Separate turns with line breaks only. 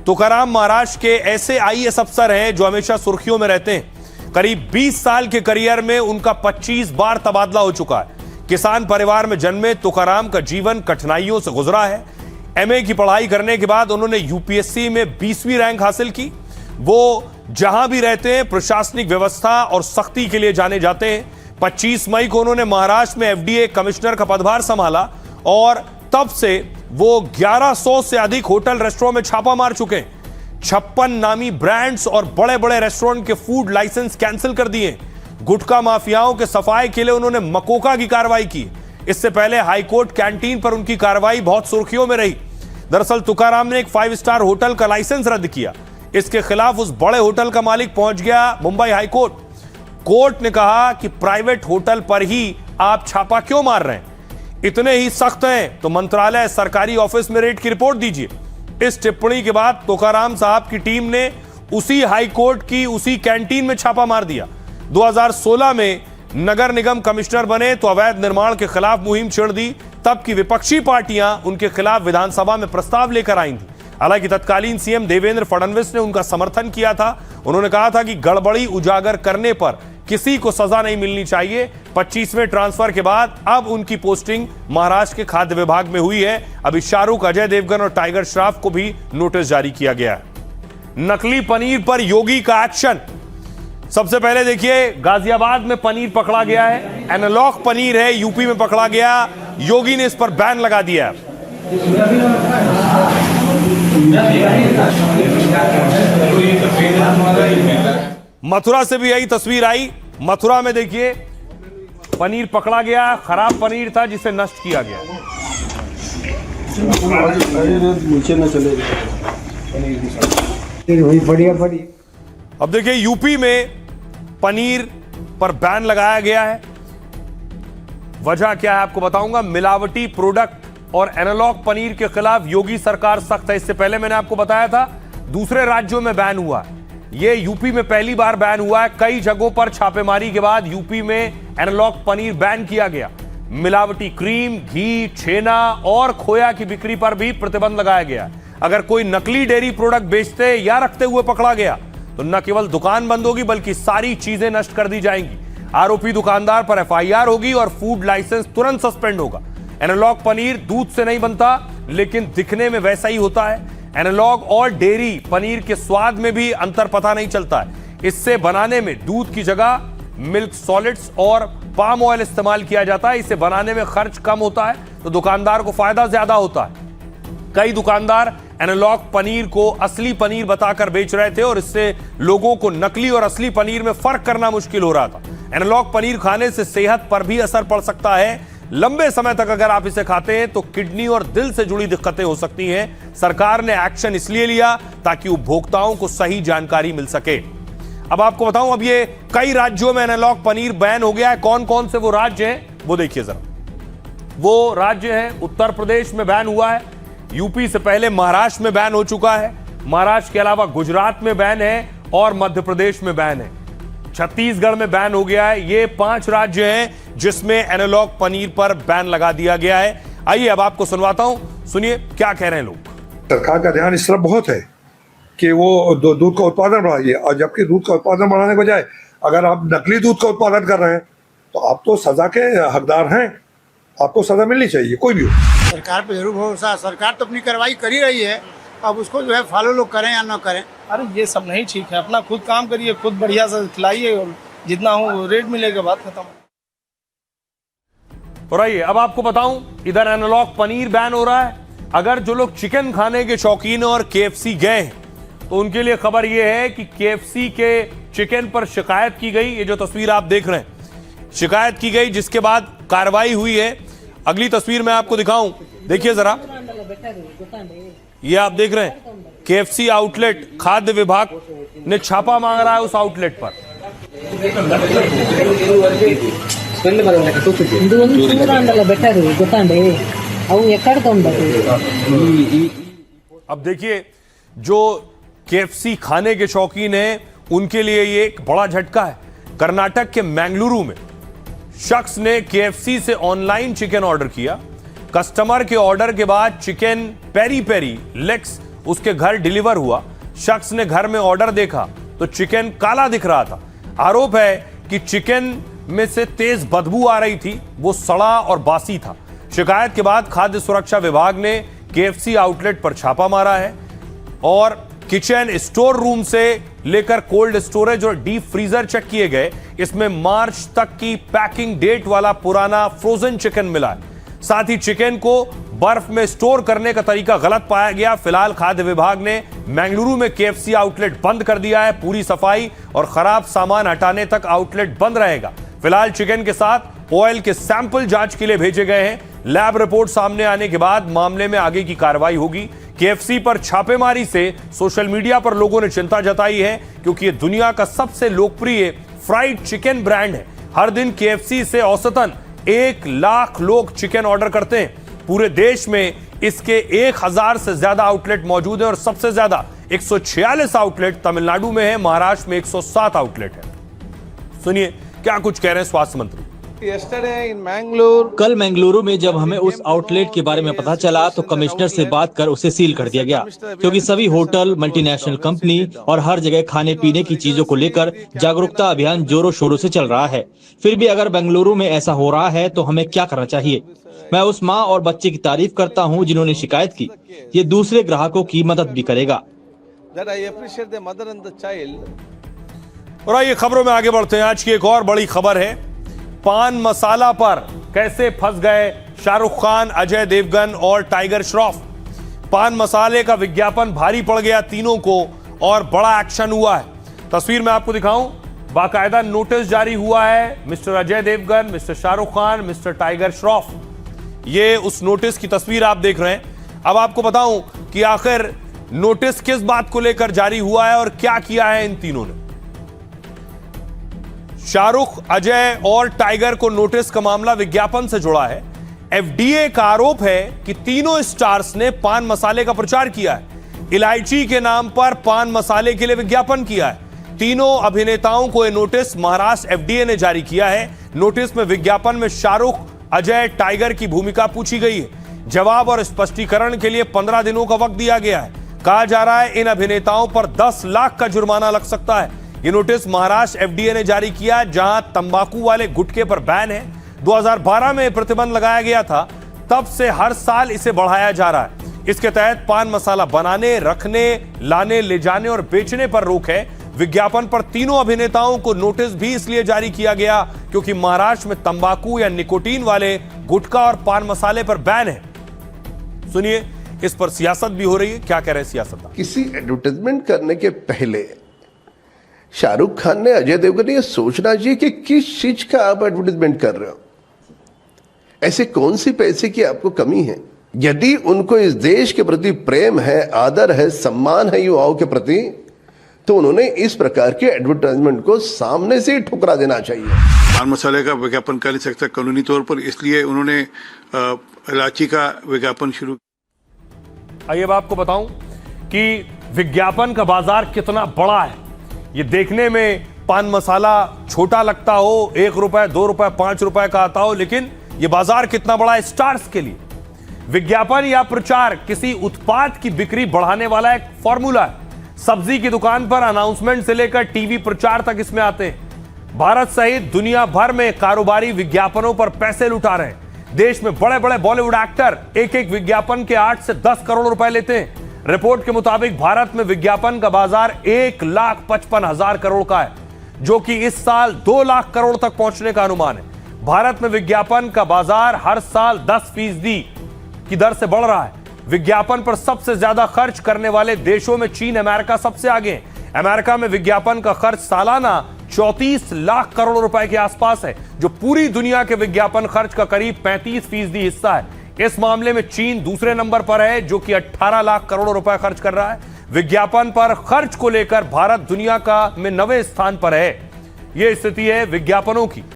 तुकाराम महाराष्ट्र के ऐसे आईएएस अफसर हैं जो हमेशा सुर्खियों में रहते हैं। करीब 20 साल के करियर में उनका 25 बार तबादला हो चुका है। किसान परिवार में जन्मे तुकाराम का जीवन कठिनाइयों से गुजरा है। एमए की पढ़ाई करने के बाद उन्होंने यूपीएससी में 20वीं रैंक हासिल की। वो जहां भी रहते हैं प्रशासनिक व्यवस्था और सख्ती के लिए जाने जाते हैं। 25 मई को उन्होंने महाराष्ट्र में एफडीए कमिश्नर का पदभार संभाला और तब से वो 1100 से अधिक होटल रेस्टोरेंट में छापा मार चुके हैं। 56 नामी ब्रांड्स और बड़े बड़े रेस्टोरेंट के फूड लाइसेंस कैंसिल कर दिए। गुटखा माफियाओं के सफाई के लिए उन्होंने मकोका की कार्रवाई की। इससे पहले हाईकोर्ट कैंटीन पर उनकी कार्रवाई बहुत सुर्खियों में रही। दरअसल तुकाराम ने एक 5 स्टार होटल का लाइसेंस रद्द किया। इसके खिलाफ उस बड़े होटल का मालिक पहुंच गया मुंबई हाईकोर्ट। कोर्ट ने कहा कि प्राइवेट होटल पर ही आप छापा क्यों मार रहे हैं? इतने ही सख्त हैं तो मंत्रालय सरकारी ऑफिस में रेड की रिपोर्ट दीजिए। इस टिप्पणी के बाद तुकाराम साहब की टीम ने उसी हाईकोर्ट की उसी कैंटीन में छापा मार दिया। 2016 में नगर निगम कमिश्नर बने तो अवैध निर्माण के खिलाफ मुहिम छेड़ दी। तब की विपक्षी पार्टियां उनके खिलाफ विधानसभा में प्रस्ताव लेकर आई थी। हालांकि तत्कालीन सीएम देवेंद्र फडणवीस ने उनका समर्थन किया था। उन्होंने कहा था कि गड़बड़ी उजागर करने पर किसी को सजा नहीं मिलनी चाहिए। 25वें ट्रांसफर के बाद अब उनकी पोस्टिंग महाराष्ट्र के खाद्य विभाग में हुई है। अभी शाहरुख, अजय देवगन और टाइगर श्रॉफ को भी नोटिस जारी किया गया है। नकली पनीर पर योगी का एक्शन। सबसे पहले देखिए, गाजियाबाद में पनीर पकड़ा गया है। एनालॉग पनीर है, यूपी में पकड़ा गया। योगी ने इस पर बैन लगा दिया है। मथुरा से भी यही तस्वीर आई। मथुरा में देखिए पनीर पकड़ा गया। खराब पनीर था जिसे नष्ट किया गया।
नीचे न चले
अब देखिए यूपी में पनीर पर बैन लगाया गया है। वजह क्या है आपको बताऊंगा। मिलावटी प्रोडक्ट और एनालॉग पनीर के खिलाफ योगी सरकार सख्त है। इससे पहले मैंने आपको बताया था दूसरे राज्यों में बैन हुआ। ये यूपी में पहली बार बैन हुआ है। कई जगहों पर छापेमारी के बाद यूपी में एनालॉग पनीर बैन किया गया। मिलावटी क्रीम, घी, छेना और खोया की बिक्री पर भी प्रतिबंध लगाया गया। अगर कोई नकली डेयरी प्रोडक्ट बेचते या रखते हुए पकड़ा गया तो न केवल दुकान बंद होगी बल्कि सारी चीजें नष्ट कर दी जाएंगी। आरोपी दुकानदार पर एफआईआर होगी और फूड लाइसेंस तुरंत सस्पेंड होगा। एनालॉग पनीर दूध से नहीं बनता लेकिन दिखने में वैसा ही होता है। एनालॉग और डेयरी पनीर के स्वाद में भी अंतर पता नहीं चलता है। इससे बनाने में दूध की जगह मिल्क सॉलिड्स और पाम ऑयल इस्तेमाल किया जाता है। इसे बनाने में खर्च कम होता है तो दुकानदार को फायदा ज्यादा होता है। कई दुकानदार एनालॉग पनीर को असली पनीर बताकर बेच रहे थे और इससे लोगों को नकली और असली पनीर में फर्क करना मुश्किल हो रहा था। एनालॉग पनीर खाने से सेहत पर भी असर पड़ सकता है। लंबे समय तक अगर आप इसे खाते हैं तो किडनी और दिल से जुड़ी दिक्कतें हो सकती हैं। सरकार ने एक्शन इसलिए लिया ताकि उपभोक्ताओं को सही जानकारी मिल सके। अब आपको बताऊं, अब ये कई राज्यों में एनालॉग पनीर बैन हो गया है। कौन कौन से वो राज्य हैं वो देखिए जरा। वो राज्य हैं, उत्तर प्रदेश में बैन हुआ है। यूपी से पहले महाराष्ट्र में बैन हो चुका है। महाराष्ट्र के अलावा गुजरात में बैन है और मध्य प्रदेश में बैन है। छत्तीसगढ़ में बैन हो गया है। ये 5 राज्य हैं जिसमें एनालॉग पनीर पर बैन लगा दिया गया है। आइए अब आपको सुनवाता हूं, सुनिए क्या कह रहे हैं लोग।
सरकार का ध्यान इस तरफ बहुत है कि वो दूध का उत्पादन बढ़ाइए, और जबकि दूध का उत्पादन बढ़ाने के बजाय अगर आप नकली दूध का उत्पादन कर रहे हैं तो आप तो सजा के हकदार हैं। आपको सजा मिलनी चाहिए, कोई भी हो।
सरकार पे जरूर भरोसा। सरकार तो अपनी कार्रवाई कर ही रही है, अब उसको जो है फॉलो लोग करें या ना करें।
अरे ये सब नहीं ठीक है। अपना खुद काम करिए, खुद बढ़िया से खिलाइए और जितना हो रेट मिलेगा, बात खत्म।
और आइए अब आपको बताऊं, इधर एनालॉग पनीर बैन हो रहा है। अगर जो लोग चिकन खाने के शौकीन और केएफसी गए तो उनके लिए खबर यह है कि केएफसी के चिकन पर शिकायत की गई। ये जो तस्वीर आप देख रहे हैं, शिकायत की गई जिसके बाद कार्रवाई हुई है। अगली तस्वीर मैं आपको दिखाऊं, देखिए जरा। ये आप देख रहे हैं केएफसी आउटलेट, खाद्य विभाग ने छापा मांग रहा है उस आउटलेट पर। अब देखिए, जो केएफसी खाने के शौकीन हैं उनके लिए ये एक बड़ा झटका है। कर्नाटक के मैंगलुरु में शख्स ने केएफसी से ऑनलाइन चिकन ऑर्डर किया। कस्टमर के ऑर्डर के बाद चिकन पेरी पेरी लेग्स उसके घर डिलीवर हुआ। शख्स ने घर में ऑर्डर देखा तो चिकन काला दिख रहा था। आरोप है कि चिकन में से तेज बदबू आ रही थी, वो सड़ा और बासी था। शिकायत के बाद खाद्य सुरक्षा विभाग ने केएफसी आउटलेट पर छापा मारा है और किचन, स्टोर रूम से लेकर कोल्ड स्टोरेज और डीप फ्रीजर चेक किए गए। इसमें मार्च तक की पैकिंग डेट वाला पुराना फ्रोजन चिकन मिला है। साथ ही चिकन को बर्फ में स्टोर करने का तरीका गलत पाया गया। फिलहाल खाद्य विभाग ने बेंगलुरु में केएफसी आउटलेट बंद कर दिया है। पूरी सफाई और खराब सामान हटाने तक आउटलेट बंद रहेगा। फिलहाल चिकन के साथ ऑयल के सैंपल जांच के लिए भेजे गए हैं। लैब रिपोर्ट सामने आने के बाद मामले में आगे की कार्रवाई होगी। केएफसी पर छापेमारी से सोशल मीडिया पर लोगों ने चिंता जताई है, क्योंकि यह दुनिया का सबसे लोकप्रिय फ्राइड चिकन ब्रांड है। हर दिन केएफसी से औसतन 1 लाख लोग चिकन ऑर्डर करते हैं। पूरे देश में इसके 1000 से ज्यादा आउटलेट मौजूद हैं और सबसे ज्यादा 146 आउटलेट तमिलनाडु में है। महाराष्ट्र में 107 आउटलेट है। सुनिए क्या कुछ कह रहे हैं स्वास्थ्य मंत्री।
कल मंगलुरु में जब हमें उस आउटलेट के बारे में पता चला तो कमिश्नर से बात कर उसे सील कर दिया गया, क्योंकि सभी होटल, मल्टीनेशनल कंपनी और हर जगह खाने पीने की चीजों को लेकर जागरूकता अभियान जोरों शोरों से चल रहा है। फिर भी अगर बेंगलुरु में ऐसा हो रहा है तो हमें क्या करना चाहिए? मैं उस माँ और बच्चे की तारीफ करता हूँ जिन्होंने शिकायत की। ये दूसरे ग्राहकों की मदद भी करेगा।
और आइए खबरों में आगे बढ़ते हैं। आज की एक और बड़ी खबर है, पान मसाला पर कैसे फंस गए शाहरुख खान, अजय देवगन और टाइगर श्रॉफ। पान मसाले का विज्ञापन भारी पड़ गया तीनों को और बड़ा एक्शन हुआ है। तस्वीर में आपको दिखाऊं, बाकायदा नोटिस जारी हुआ है। Mister Ajay Devgan, mister Shahrukh Khan, mister Tiger Shroff, ये उस नोटिस की तस्वीर आप देख रहे हैं। अब आपको बताऊं कि आखिर नोटिस किस बात को लेकर जारी हुआ है और क्या किया है इन तीनों ने। शाहरुख, अजय और टाइगर को नोटिस का मामला विज्ञापन से जुड़ा है। एफडीए का आरोप है कि तीनों स्टार्स ने पान मसाले का प्रचार किया है। इलायची के नाम पर पान मसाले के लिए विज्ञापन किया है। तीनों अभिनेताओं को यह नोटिस महाराष्ट्र एफडीए ने जारी किया है। नोटिस में विज्ञापन में शाहरुख, अजय, टाइगर की भूमिका पूछी गई है। जवाब और स्पष्टीकरण के लिए 15 दिनों का वक्त दिया गया है। कहा जा रहा है इन अभिनेताओं पर 10 लाख का जुर्माना लग सकता है। ये नोटिस महाराष्ट्र एफडीए ने जारी किया, जहां तंबाकू वाले गुटखे पर बैन है। 2012 में प्रतिबंध लगाया गया था, तब से हर साल इसे बढ़ाया जा रहा है। इसके तहत पान मसाला बनाने, रखने, लाने, ले जाने और बेचने पर रोक है। विज्ञापन पर तीनों अभिनेताओं को नोटिस भी इसलिए जारी किया गया क्योंकि महाराष्ट्र में तंबाकू या निकोटीन वाले गुटखा और पान मसाले पर बैन है। सुनिए, इस पर सियासत भी हो रही है। क्या कह रहे हैं सियासतदान।
किसी एडवर्टाइजमेंट करने के पहले शाहरुख खान ने, अजय देवगन ने यह सोचना चाहिए कि किस चीज का आप एडवर्टाइजमेंट कर रहे हो। ऐसे कौन सी पैसे की आपको कमी है? यदि उनको इस देश के प्रति प्रेम है, आदर है, सम्मान है युवाओं के प्रति, तो उन्होंने इस प्रकार के एडवर्टाइजमेंट को सामने से ही ठुकरा देना चाहिए।
पान मसाले का विज्ञापन कर नहीं सकता कानूनी तौर पर, इसलिए उन्होंने इलायची का विज्ञापन शुरू।
आइए अब आपको बताऊं कि विज्ञापन का बाजार कितना बड़ा है। ये देखने में पान मसाला छोटा लगता हो, 1 रुपए, 2 रुपए, 5 रुपए का आता हो, लेकिन ये बाजार कितना बड़ा है स्टार्स के लिए। विज्ञापन या प्रचार किसी उत्पाद की बिक्री बढ़ाने वाला एक फॉर्मूला है। सब्जी की दुकान पर अनाउंसमेंट से लेकर टीवी प्रचार तक इसमें आते हैं। भारत सहित दुनिया भर में कारोबारी विज्ञापनों पर पैसे लुटा रहे हैं। देश में बड़े बड़े बॉलीवुड एक्टर एक विज्ञापन के 8 से 10 करोड़ रुपए लेते हैं। रिपोर्ट के मुताबिक भारत में विज्ञापन का बाजार 1,55,000 करोड़ का है, जो कि इस साल 2 लाख करोड़ तक पहुंचने का अनुमान है। भारत में विज्ञापन का बाजार हर साल 10% की दर से बढ़ रहा है। विज्ञापन पर सबसे ज्यादा खर्च करने वाले देशों में चीन, अमेरिका सबसे आगे है। अमेरिका में विज्ञापन का खर्च सालाना 34 लाख करोड़ रुपए के आसपास है, जो पूरी दुनिया के विज्ञापन खर्च का करीब 35% हिस्सा है। इस मामले में चीन दूसरे नंबर पर है, जो कि 18 लाख करोड़ रुपए खर्च कर रहा है। विज्ञापन पर खर्च को लेकर भारत दुनिया का में 9वें स्थान पर है। यह स्थिति है विज्ञापनों की।